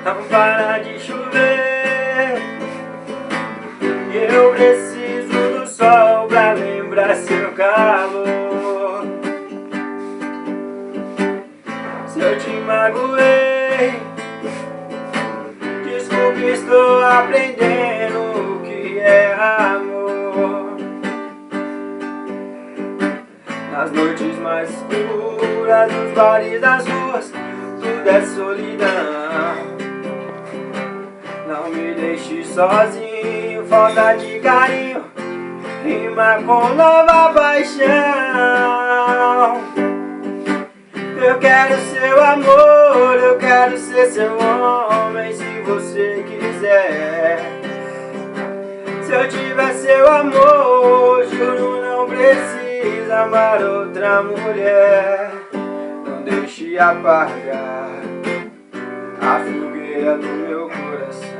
Não para de chover, eu preciso do sol pra lembrar seu calor. Se eu te magoei, desculpe, estou aprendendo o que é amor. Nas noites mais escuras, nos bares, das ruas, tudo é solidão. Não me deixe sozinho, falta de carinho rima com nova paixão. Eu quero seu amor, eu quero ser seu homem, se você quiser. Se eu tiver seu amor, juro não precisa amar outra mulher. Não deixe apagar a fogueira do meu coração.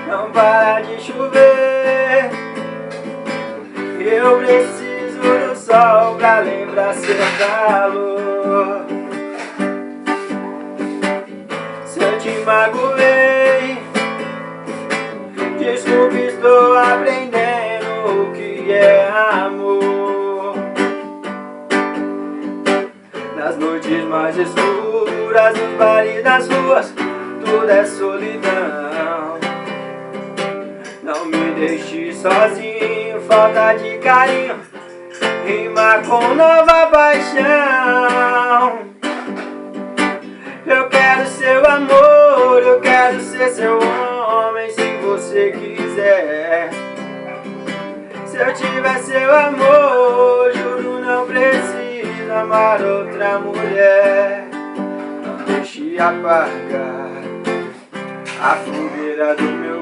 Não para de chover, eu preciso do sol pra lembrar seu calor. Se eu te magoei, desculpe, estou aprendendo o que é amor. Nas noites mais escuras, nos bares, das ruas, tudo é solidão. Não me deixe sozinho, falta de carinho rima com nova paixão. Eu quero seu amor, eu quero ser seu homem, se você quiser. Se eu tiver seu amor, juro não preciso amar outra mulher. Não deixe apagar a fogueira do meu